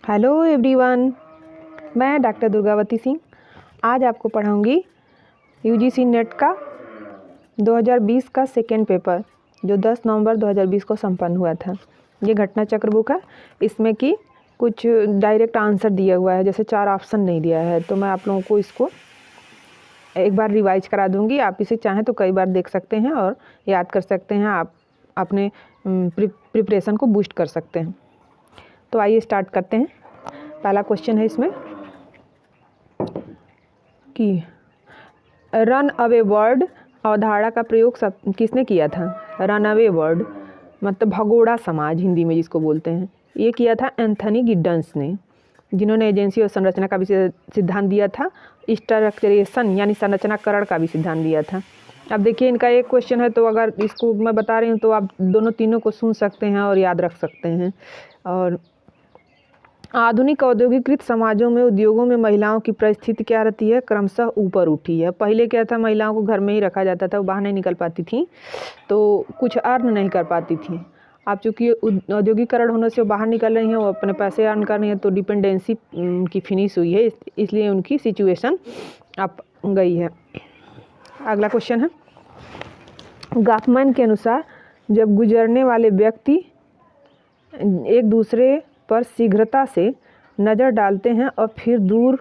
Hello everyone, मैं doctor Durgavati Singh आज आपको पढ़ाऊंगी यूजीसी नेट का 2020 का सेकेंड पेपर जो 10 नवंबर 2020 को संपन्न हुआ था। ये घटना चक्र बुक है। इसमें कि कुछ डायरेक्ट आंसर दिया हुआ है, जैसे 4 ऑप्शन नहीं दिया है, तो मैं आप लोगों को इसको एक बार रिवाइज करा दूंगी। आप इसे चाहें तो कई बार देख सकते हैं और याद कर सकते हैं। आप अपने प्रिपरेशन को बूस्ट कर सकते हैं। तो आइए स्टार्ट करते हैं। पहला क्वेश्चन है इसमें कि रन अवे वर्ड अवधारणा का प्रयोग किसने किया था। रन अवे वर्ड मतलब भगोड़ा समाज हिंदी में जिसको बोलते हैं, ये किया था एंथनी गिड्डन्स ने, जिन्होंने एजेंसी और संरचना का भी सिद्धांत दिया था। स्ट्रक्चरेशन यानी संरचनाकरण का भी सिद्धांत दिया था। अब देखिए, इनका एक क्वेश्चन है, तो अगर इसको मैं बता रही हूँ तो आप दोनों तीनों को सुन सकते हैं और याद रख सकते हैं। और आधुनिक औद्योगिकृत समाजों में उद्योगों में महिलाओं की परिस्थिति क्या रहती है, क्रमशः ऊपर उठी है। पहले क्या था, महिलाओं को घर में ही रखा जाता था, वो बाहर नहीं निकल पाती थी, तो कुछ अर्न नहीं कर पाती थी। अब चूँकि औद्योगिकरण होने से वो बाहर निकल रही हैं, वो अपने पैसे अर्न कर रही हैं, तो डिपेंडेंसी की फिनिश हुई है, इसलिए उनकी सिचुएशन अप गई है। अगला क्वेश्चन है, गॉफमैन के अनुसार जब गुजरने वाले व्यक्ति एक दूसरे पर शीघ्रता से नज़र डालते हैं और फिर दूर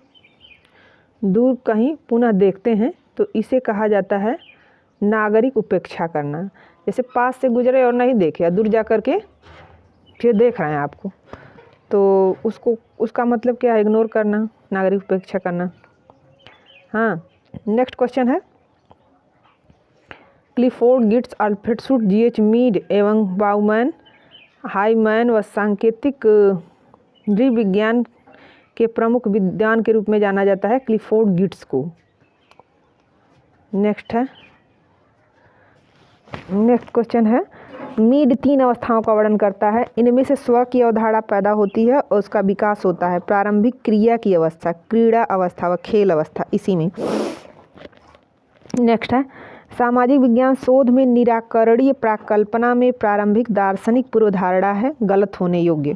कहीं पुनः देखते हैं, तो इसे कहा जाता है नागरिक उपेक्षा करना। जैसे पास से गुजरे और नहीं देखे, दूर जा कर के फिर देख रहे हैं आपको, तो उसका मतलब क्या है, इग्नोर करना, नागरिक उपेक्षा करना। हाँ, नेक्स्ट क्वेश्चन है, Clifford, Geertz, Alfred, G H Mead एवं बाउमैन हाइमैन व सांकेतिक नृविज्ञान के प्रमुख विद्वान के रूप में जाना जाता है क्लिफोर्ड गिट्स को। नेक्स्ट क्वेश्चन है, मीड 3 अवस्थाओं का वर्णन करता है। इनमें से स्व की अवधारणा पैदा होती है और उसका विकास होता है। प्रारंभिक क्रिया की अवस्था, क्रीड़ा अवस्था व खेल अवस्था, इसी में। नेक्स्ट है, सामाजिक विज्ञान शोध में निराकरणीय प्राकल्पना में प्रारंभिक दार्शनिक पूर्वधारणा है, गलत होने योग्य।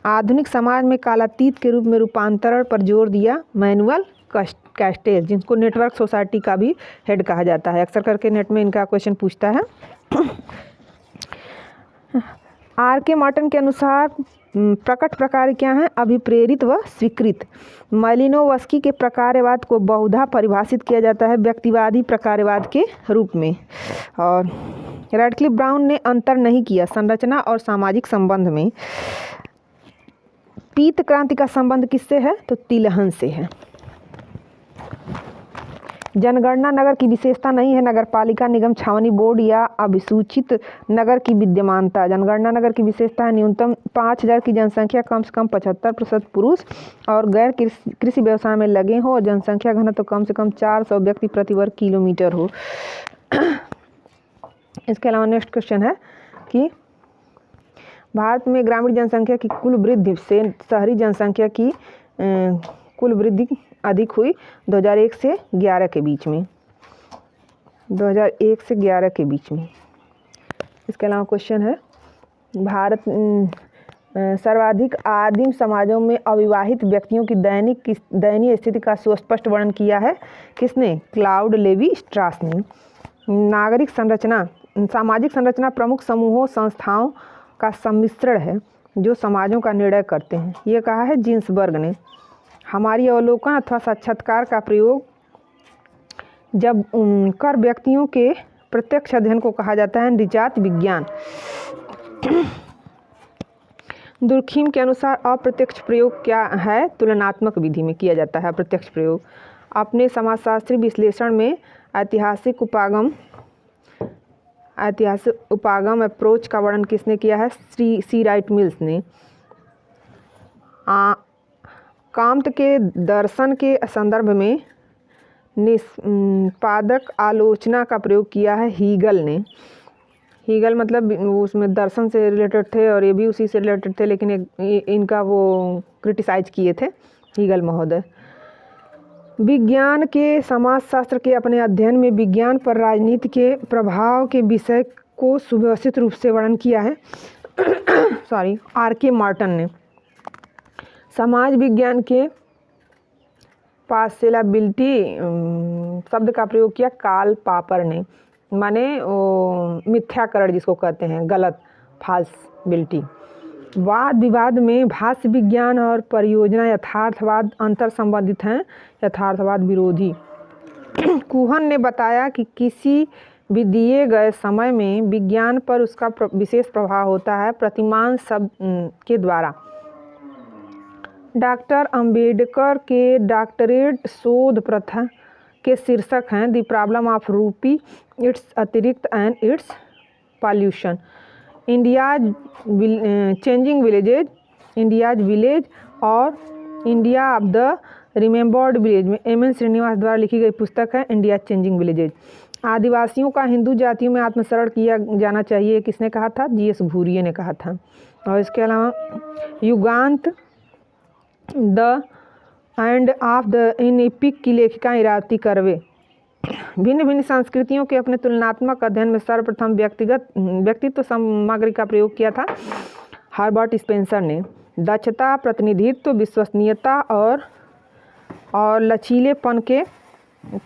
आधुनिक समाज में कालातीत के रूप में रूपांतरण पर जोर दिया मैनुअल कैस्टेल, जिनको नेटवर्क सोसाइटी का भी हेड कहा जाता है। अक्सर करके नेट में इनका क्वेश्चन पूछता है। आर के मार्टन के अनुसार प्रकट प्रकार क्या हैं, अभिप्रेरित व स्वीकृत। मालिनोवस्की के प्रकारवाद को बहुधा परिभाषित किया जाता है व्यक्तिवादी प्रकारवाद के रूप में। और रैडक्लिफ ब्राउन ने अंतर नहीं किया संरचना और सामाजिक संबंध में। पीत क्रांति का संबंध किससे है, तो तिलहन से है। जनगणना नगर की विशेषता नहीं है, नगरपालिका, निगम, छावनी बोर्ड या अभिसूचित नगर की विद्यमानता। जनगणना नगर की विशेषता है न्यूनतम 5000 की जनसंख्या, कम से कम 75% पुरुष और गैर कृषि व्यवसाय में लगे हो, और जनसंख्या घनत्व तो कम से कम 400 व्यक्ति प्रति वर्ग किलोमीटर हो। इसके अलावा नेक्स्ट क्वेश्चन है कि भारत में ग्रामीण जनसंख्या की कुल वृद्धि से शहरी जनसंख्या की कुल वृद्धि अधिक हुई 2001 से 11 के बीच में। 2001 से 11 के बीच में। इसके अलावा क्वेश्चन है, भारत सर्वाधिक आदिम समाजों में अविवाहित व्यक्तियों की दयनीय स्थिति का सुस्पष्ट वर्णन किया है किसने, क्लाउड लेवी स्ट्रास ने। नागरिक संरचना, सामाजिक संरचना प्रमुख समूहों संस्थाओं का सम्मिश्रण है जो समाजों का निर्णय करते हैं, ये कहा है जिन्सबर्ग ने। हमारी अवलोकन अथवा साक्षात्कार का प्रयोग जब कर व्यक्तियों के प्रत्यक्ष अध्ययन को कहा जाता है निजात विज्ञान। दुर्खीम के अनुसार अप्रत्यक्ष प्रयोग क्या है, तुलनात्मक विधि में किया जाता है अप्रत्यक्ष प्रयोग। अपने समाजशास्त्री विश्लेषण में ऐतिहासिक उपागम अप्रोच का वर्णन किसने किया है, सी राइट मिल्स ने। कांत के दर्शन के संदर्भ में निष्पादक आलोचना का प्रयोग किया है हीगल ने। हीगल मतलब उसमें दर्शन से रिलेटेड थे और ये भी उसी से रिलेटेड थे, लेकिन इनका वो क्रिटिसाइज किए थे हीगल महोदय। विज्ञान के समाजशास्त्र के अपने अध्ययन में विज्ञान पर राजनीति के प्रभाव के विषय को सुव्यवस्थित रूप से वर्णन किया है आर के मार्टन ने। समाज विज्ञान के पार्शियलिटी शब्द का प्रयोग किया कार्ल पॉपर ने, माने मिथ्याकरण जिसको कहते हैं, गलत, फाल्सिबिलिटी। वाद विवाद में भाष्य विज्ञान और परियोजना यथार्थवाद अंतर संबंधित हैं, यथार्थवाद विरोधी। कुहन ने बताया कि किसी भी दिए गए समय में विज्ञान पर उसका विशेष प्रभाव होता है प्रतिमान शब्द के द्वारा। डॉक्टर अंबेडकर के डॉक्टरेट शोध प्रथा के शीर्षक हैं the problem of rupee, its अतिरिक्त and its pollution, India's changing villages, India's village और India of the remembered village में एम.एन. श्रीनिवास द्वारा लिखी गई पुस्तक है इंडिया चेंजिंग विलेजेज। आदिवासियों का हिंदू जातियों में आत्मसरण किया जाना चाहिए, किसने कहा था? जी.एस. भूरिये ने कहा था। और इसके अलावा युगांत the end of the in epic की लेखिका इरावती कर्वे। भिन्न भिन्न संस्कृतियों के अपने तुलनात्मक अध्ययन में सर्वप्रथम व्यक्तित्व सामग्री का प्रयोग किया था हर्बर्ट स्पेंसर ने। दक्षता, प्रतिनिधित्व, विश्वसनीयता और लचीलेपन के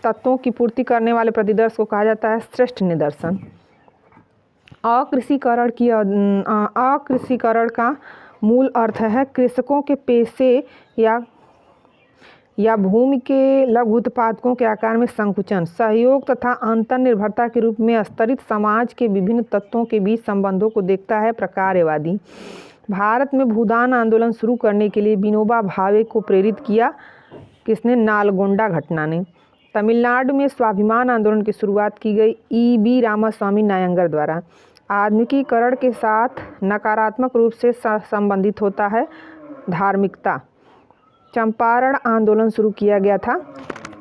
तत्वों की पूर्ति करने वाले प्रतिदर्श को कहा जाता है श्रेष्ठ निदर्शन। अकृषिकरण का मूल अर्थ है कृषकों के पेशे या भूमि के लघु उत्पादकों के आकार में संकुचन, सहयोग तथा अंतर्निर्भरता के रूप में स्तरित समाज के विभिन्न तत्वों के बीच संबंधों को देखता है प्रकार्यवादी। भारत में भूदान आंदोलन शुरू करने के लिए विनोबा भावे को प्रेरित किया किसने? नालगोंडा घटना ने। तमिलनाडु में स्वाभिमान आंदोलन की शुरुआत की गई ई.बी. रामास्वामी नायंगर द्वारा। आधुनिकीकरण के साथ नकारात्मक रूप से संबंधित होता है धार्मिकता। चंपारण आंदोलन शुरू किया गया था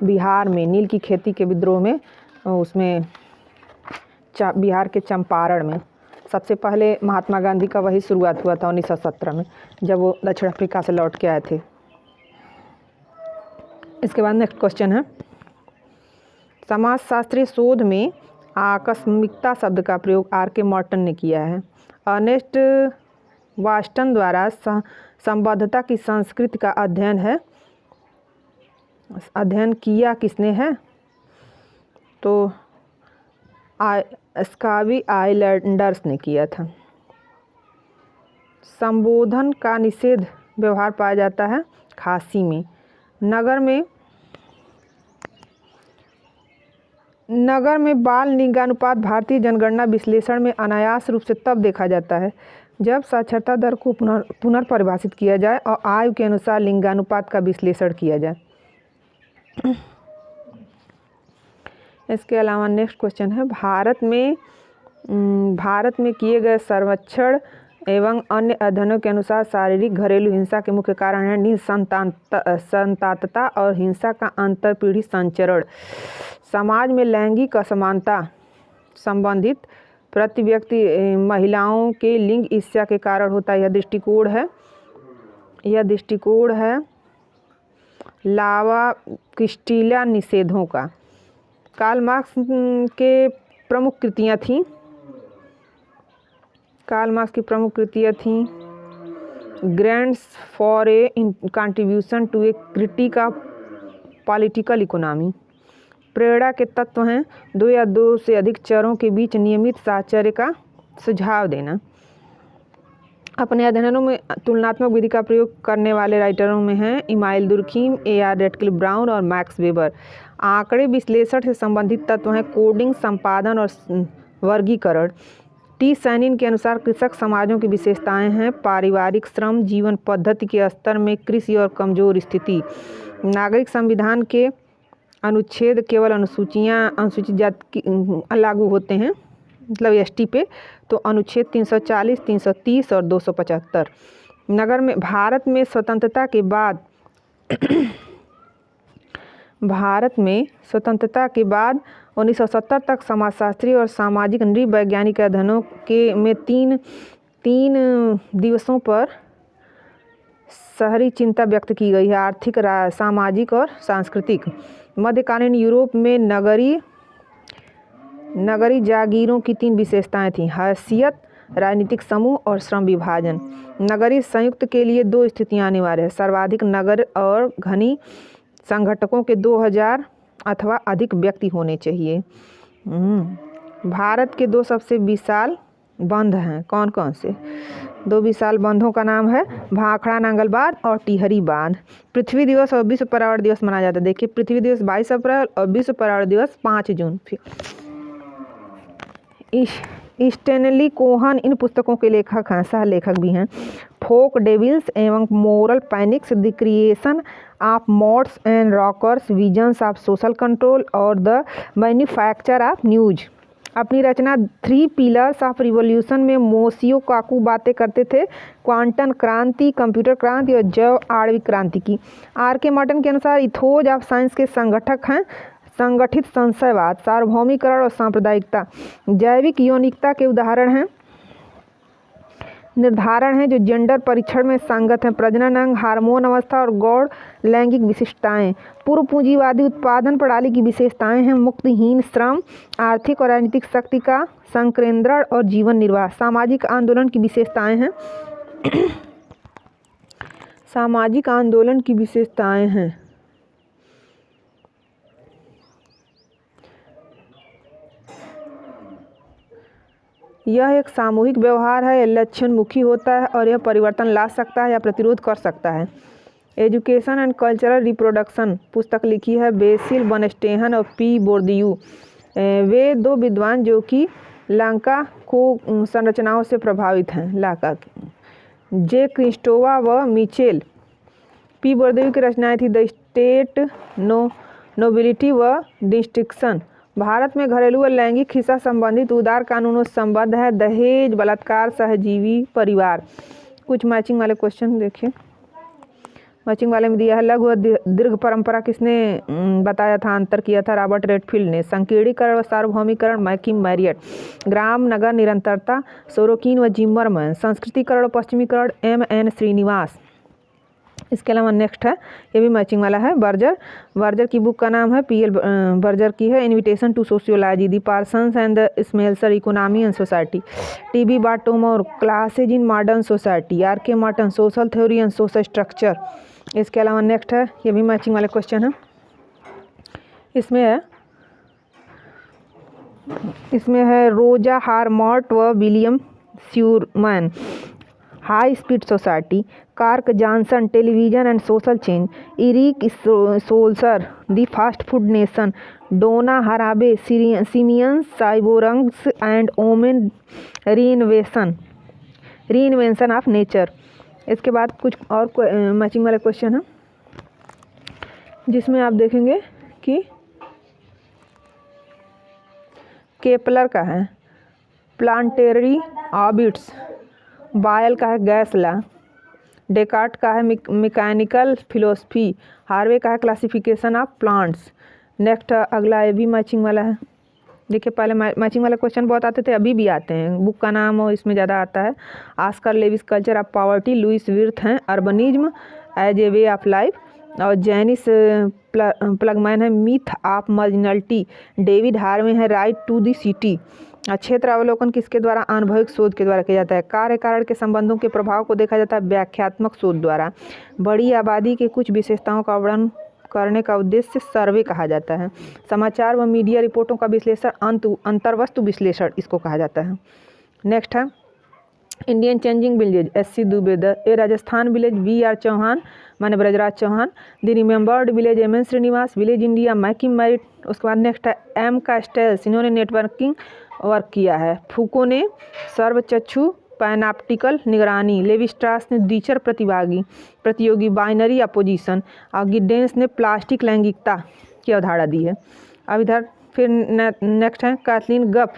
बिहार में नील की खेती के विद्रोह में, उसमें बिहार के चंपारण में सबसे पहले महात्मा गांधी का वही शुरुआत हुआ था 1917 में, जब वो दक्षिण अफ्रीका से लौट के आए थे। इसके बाद नेक्स्ट क्वेश्चन है, समाजशास्त्रीय शोध में आकस्मिकता शब्द का प्रयोग आर.के. मॉर्टन ने किया है। अर्नेस्ट वास्टन द्वारा संबद्धता की संस्कृति का अध्ययन किया किसने है? तो स्कावी आइलैंडर्स ने किया था। संबोधन का निषेध व्यवहार पाया जाता है खासी में। नगर में बाल लिंगानुपात भारतीय जनगणना विश्लेषण में अनायास रूप से तब देखा जाता है जब साक्षरता दर को पुनर्परिभाषित किया जाए और आयु के अनुसार लिंगानुपात का विश्लेषण किया जाए। इसके अलावा नेक्स्ट क्वेश्चन है, भारत में किए गए सर्वेक्षण एवं अन्य अध्ययनों के अनुसार शारीरिक घरेलू हिंसा के मुख्य कारण है निसंतानता और हिंसा का अंतरपीढ़ी संचरण। समाज में लैंगिक असमानता संबंधित प्रति व्यक्ति महिलाओं के लिंग ईर्ष्या के कारण होता है। यह दृष्टिकोण है लावा क्रिस्टीला निषेधों का। कार्ल मार्क्स के प्रमुख कृतियाँ थीं grants for a contribution to a critique of political economy. प्रेरणा के तत्व हैं 2 या 2 से अधिक चरों के बीच नियमित साहचर्य का सुझाव देना। अपने अध्ययनों में तुलनात्मक विधि का प्रयोग करने वाले राइटरों में हैं Emile Durkheim, A R. Radcliffe Brown और मैक्स वेबर। आंकड़े विश्लेषण से संबंधित तत्व हैं कोडिंग, संपादन और वर्गीकरण। टी. सैनिन के अनुसार कृषक समाजों की विशेषताएं हैं पारिवारिक श्रम, जीवन पद्धति के स्तर में कृषि और कमजोर स्थिति। नागरिक संविधान के अनुच्छेद केवल अनुसूचित जाति लागू होते हैं, मतलब एसटी पे, तो अनुच्छेद 340, 330 और 275। भारत में स्वतंत्रता के बाद 1970 तक समाजशास्त्री और सामाजिक नृवैज्ञानिक अध्ययनों में तीन दिवसों पर शहरी चिंता व्यक्त की गई है आर्थिक, सामाजिक और सांस्कृतिक। मध्यकालीन यूरोप में नगरीय जागीरों की 3 विशेषताएं थीं हैसियत, राजनीतिक समूह और श्रम विभाजन। नगरीय संयुक्त के लिए 2 स्थितियां अनिवार्य है, सर्वाधिक नगर और घनी संगठकों के 2000 अथवा अधिक व्यक्ति होने चाहिए। भारत के 2 सबसे विशाल बंध हैं, कौन कौन से? 2 विशाल बंधों का नाम है भाखड़ा नांगल बांध और टिहरी बांध। पृथ्वी दिवस और विश्व पर्यावरण दिवस मनाया जाता है। देखिए, पृथ्वी दिवस 22 अप्रैल और विश्व पर्यावरण दिवस 5 जून। स्टेनली कोहन इन पुस्तकों के लेखक हैं, सह लेखक भी हैं। फोक डेविल्स एवं moral panics, the creation of mods and rockers, visions of social control और द मैन्युफैक्चर ऑफ न्यूज। अपनी रचना 3 पिलर्स ऑफ रिवॉल्यूशन में मोशियो काकू बातें करते थे क्वांटम क्रांति, कंप्यूटर क्रांति और जैव आणविक क्रांति की। R.K. मार्टिन के अनुसार इथोज ऑफ साइंस के संगठक हैं संगठित संशयवाद, सार्वभौमिकरण और सांप्रदायिकता। जैविक यौनिकता के निर्धारण हैं जो जेंडर परीक्षण में संगत हैं, प्रजनन अंग, हार्मोन अवस्था और गौण लैंगिक विशिष्टताएं। पूर्व पूंजीवादी उत्पादन प्रणाली की विशेषताएं हैं मुक्तिहीन श्रम, आर्थिक और राजनीतिक शक्ति का संकेंद्रण और जीवन निर्वाह। सामाजिक आंदोलन की विशेषताएं हैं सामाजिक आंदोलन की विशेषताएं हैं यह एक सामूहिक व्यवहार है, लक्ष्योन्मुखी होता है और यह परिवर्तन ला सकता है या प्रतिरोध कर सकता है। एजुकेशन एंड कल्चरल रिप्रोडक्शन पुस्तक लिखी है बेसिल बर्नस्टेन और पी बोर्दियू। वे 2 विद्वान जो कि लंका को संरचनाओं से प्रभावित हैं। लाका जे क्रिस्टोवा व मिचेल। पी बोर्दियू की रचनाएं थी द स्टेट, नोबिलिटी व डिस्टिंक्शन। भारत में घरेलू और लैंगिक हिंसा संबंधित उदार कानूनों से संबद्ध है, दहेज, बलात्कार, सहजीवी परिवार। कुछ मैचिंग वाले क्वेश्चन देखिए। मैचिंग वाले में दिया है लघु और दीर्घ परंपरा किसने बताया था, अंतर किया था? रॉबर्ट रेडफील्ड ने। संकीर्णीकरण और सार्वभौमिकरण मैकिम मैरियट। ग्राम नगर निरंतरता सोरोकिन व जिम्मरमैन। संस्कृतिकरण और पश्चिमीकरण M.N. श्रीनिवास। इसके अलावा नेक्स्ट है, ये भी मैचिंग वाला है, बर्जर की बुक का नाम है P.L. बर्जर की है invitation to sociology, the Parsons and the Smelser, economy and society. T.B. Bottomore, classes in modern society. R.K. Martin, social theory and social structure. इसके अलावा नेक्स्ट है, ये भी मैचिंग वाले क्वेश्चन है। इसमें है रोजा हारमॉट व William Scheuerman, high speed society. Kirk Johnson, television and social change. Eric Schlosser, the fast food nation. Donna Haraway, simians, cyborgs and women, reinvention of nature. इसके बाद कुछ और मैचिंग वाले क्वेश्चन हैं जिसमें आप देखेंगे कि केपलर का है प्लांटेरी ऑर्बिट्स। बायल का है गैस लॉ। डेकार्ट का है मैकेनिकल फिलोसफी। हार्वे का है क्लासिफिकेशन ऑफ प्लांट्स। नेक्स्ट अगला ये भी मैचिंग वाला है। देखिए, पहले मैचिंग वाले क्वेश्चन बहुत आते थे, अभी भी आते हैं। बुक का नाम हो इसमें ज़्यादा आता है Oscar Lewis, culture of poverty. Louis Wirth हैं urbanism as a way of life. और जैनिस प्लगमैन है myth of marginality. David Harvey है राइट टू द सिटी। क्षेत्र अवलोकन किसके द्वारा? अनुभविक शोध के द्वारा किया जाता है। कार्य कारण के संबंधों के प्रभाव को देखा जाता है व्याख्यात्मक शोध द्वारा। बड़ी आबादी के कुछ विशेषताओं का वर्णन करने का उद्देश्य सर्वे कहा जाता है। समाचार व मीडिया रिपोर्टों का विश्लेषण अंतर्वस्तु विश्लेषण इसको कहा जाता है। नेक्स्ट है Indian changing village, S.C. Dube. A Rajasthan village, V.R. Chauhan माने Brijraj Chauhan. The remembered village, M.N. Srinivas. Village India, McKim Marriott. उसके बाद नेक्स्ट है M. कास्टेल्स, इन्होंने नेटवर्किंग वर्क किया है। फूको ने सर्वचक्षु पैनाप्टिकल निगरानी। लेविस्ट्रास ने दीचर प्रतियोगी बाइनरी अपोजिशन। और गिडेंस ने प्लास्टिक लैंगिकता की अवधारणा दी है। अब इधर फिर नेक्स्ट है कैथलीन गफ,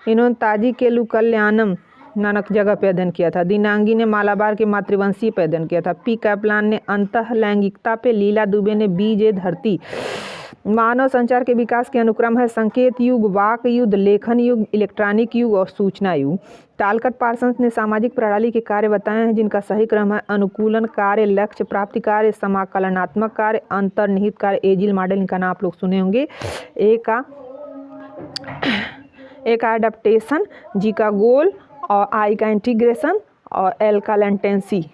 इन्होंने ताजी के कल्याणम नानक जगह पे अध्ययन किया था। दिनांगी ने मालाबार के मातृवंशी पे अध्ययन किया था। पी कैपलान ने अंतः लैंगिकता पे। लीला दुबे ने बीज ए धरती। मानव संचार के विकास के अनुक्रम है संकेत युग, वाक युग, लेखन युग, इलेक्ट्रॉनिक युग और सूचना युग। टालकट पार्सन्स ने सामाजिक प्रणाली के कार्य बताए हैं जिनका सही क्रम है अनुकूलन कार्य, लक्ष्य प्राप्ति कार्य, समाकलनात्मक कार्य, अंतर्निहित कार्य। एजिल मॉडल, इनका नाम आप लोग सुने होंगे। एक एडाप्टेशन, जी का गोल और आई का इंटीग्रेशन और एल का लेंटेंसी।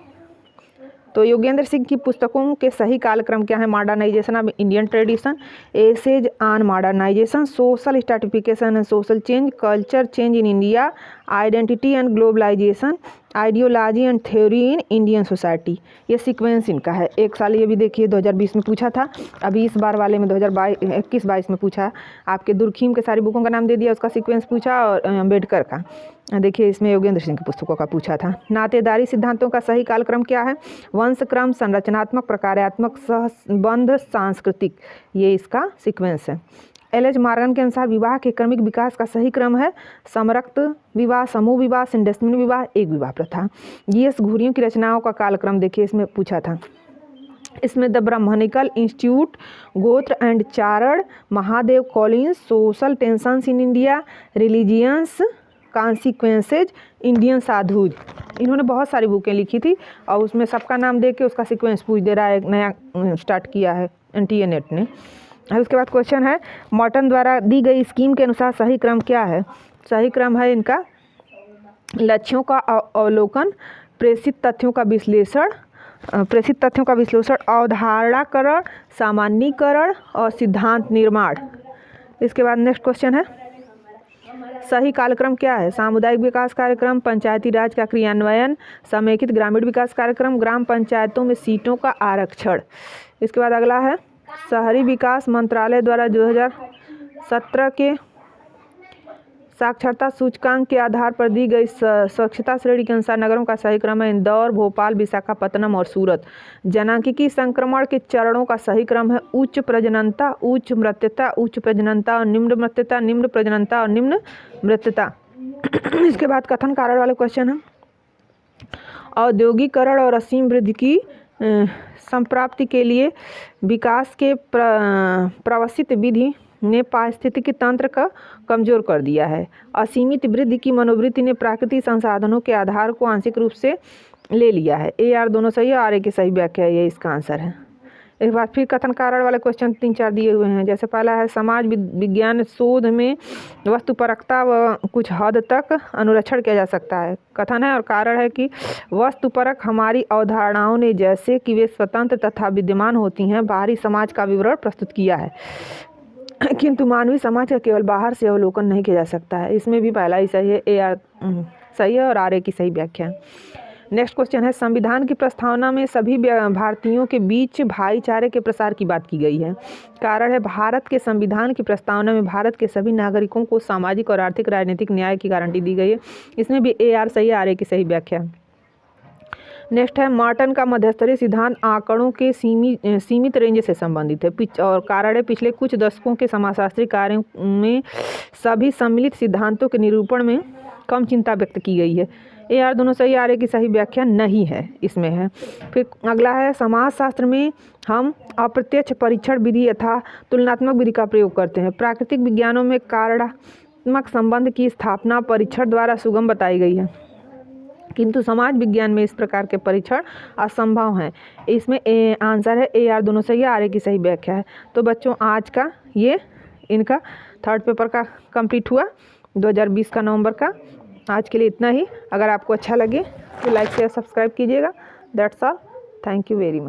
तो योगेंद्र सिंह की पुस्तकों के सही कालक्रम क्या है? Modernization of Indian tradition, essays on modernization, social stratification and social change, culture change in India, identity and globalization, ideology and theory in Indian society. ये सीक्वेंस इनका है। एक साल ये भी देखिए 2020 में पूछा था, अभी इस बार वाले में 2021-22 में पूछा। आपके दुर्खीम के सारी बुकों का नाम दे दिया, उसका सीक्वेंस पूछा, और अम्बेडकर का देखिए इसमें योगेंद्र सिंह की पुस्तकों का पूछा था। नातेदारी सिद्धांतों का सही कालक्रम क्या है? वंशक्रम, संरचनात्मक, प्रकार्यात्मक, सहसंबंध, सांस्कृतिक, ये इसका सीक्वेंस है। एल.एच. मॉर्गन के अनुसार विवाह के क्रमिक विकास का सही क्रम है समरक्त विवाह, समूह विवाह, सिंडेस्मिन विवाह, एक विवाह प्रथा। जी.एस. घुरियों की रचनाओं का कालक्रम देखिए इसमें पूछा था। इसमें द ब्राह्मणिकल इंस्टीट्यूट, गोत्र and Charan, Mahadev Collins, social tensions in India, religions consequences, Indian sadhus, इन्होंने बहुत सारी बुकें लिखी थी और उसमें सबका नाम दे के उसका सीक्वेंस पूछ दे रहा है। एक नया स्टार्ट किया है NTA नेट ने। उसके बाद क्वेश्चन है मॉर्टन द्वारा दी गई स्कीम के अनुसार सही क्रम क्या है? सही क्रम है इनका लक्ष्यों का अवलोकन, प्रेषित तथ्यों का विश्लेषण, अवधारणाकरण, सामान्यीकरण और सिद्धांत निर्माण। इसके बाद नेक्स्ट क्वेश्चन है सही कालक्रम क्या है? सामुदायिक विकास कार्यक्रम, पंचायती राज का क्रियान्वयन, समेकित ग्रामीण विकास कार्यक्रम, ग्राम पंचायतों में सीटों का आरक्षण। इसके बाद अगला है शहरी विकास मंत्रालय द्वारा 2017 के साक्षरता सूचकांक के आधार पर दी गई स्वच्छता श्रेणी के अनुसार नगरों का सही क्रम है इंदौर, भोपाल, विशाखापत्तनम और सूरत। जनांकिकी संक्रमण के चरणों का सही क्रम है उच्च प्रजननता, उच्च मृत्यता, उच्च प्रजननता और निम्न मृत्यता, निम्न प्रजननता और निम्न मृत्यता। इसके बाद कथन कारण वाले क्वेश्चन है औद्योगिकरण और असीम वृद्धि की संप्राप्ति के लिए विकास के प्रवसित विधि ने पारिस्थितिकी तंत्र का कमजोर कर दिया है। असीमित वृद्धि की मनोवृत्ति ने प्राकृतिक संसाधनों के आधार को आंशिक रूप से ले लिया है। AR दोनों सही है, RA की सही व्याख्या है, ये इसका आंसर है। एक बार फिर कथन कारण वाले क्वेश्चन 3-4 दिए हुए हैं। जैसे पहला है समाज विज्ञान शोध में वस्तुपरकता व कुछ हद तक अनुरक्षण किया जा सकता है। कथन है और कारण है कि वस्तुपरक हमारी अवधारणाओं ने जैसे कि वे स्वतंत्र तथा विद्यमान होती हैं बाहरी समाज का विवरण प्रस्तुत किया है, किंतु मानवीय समाज का केवल बाहर से अवलोकन नहीं किया जा सकता है। इसमें भी पहला ही सही है, AR सही है और RA की सही व्याख्या है। नेक्स्ट क्वेश्चन है संविधान की प्रस्तावना में सभी भारतीयों के बीच भाईचारे के प्रसार की बात की गई है। कारण है भारत के संविधान की प्रस्तावना में भारत के सभी नागरिकों को सामाजिक और आर्थिक राजनीतिक न्याय की गारंटी दी गई है। इसमें भी AR सही है, RA की सही व्याख्या है। नेक्स्ट है मॉर्टन का मध्यस्तरीय सिद्धांत आंकड़ों के सीमित रेंज से संबंधित है और कारण है पिछले कुछ दशकों के समाजशास्त्री कार्यों में सभी सम्मिलित सिद्धांतों के निरूपण में कम चिंता व्यक्त की गई है। AR दोनों सही, RA की सही व्याख्या नहीं है, इसमें है। फिर अगला है समाजशास्त्र में हम अप्रत्यक्ष परीक्षण विधि तथा तुलनात्मक विधि का प्रयोग करते हैं। प्राकृतिक विज्ञानों में कारणात्मक संबंध की स्थापना परीक्षण द्वारा सुगम बताई गई है, किंतु समाज विज्ञान में इस प्रकार के परीक्षण असंभव हैं। इसमें आंसर है AR दोनों सही है, RA की सही व्याख्या है। तो बच्चों आज का ये इनका थर्ड पेपर का कंप्लीट हुआ 2020 का नवंबर का। आज के लिए इतना ही। अगर आपको अच्छा लगे तो लाइक शेयर सब्सक्राइब कीजिएगा। That's all, thank you very much.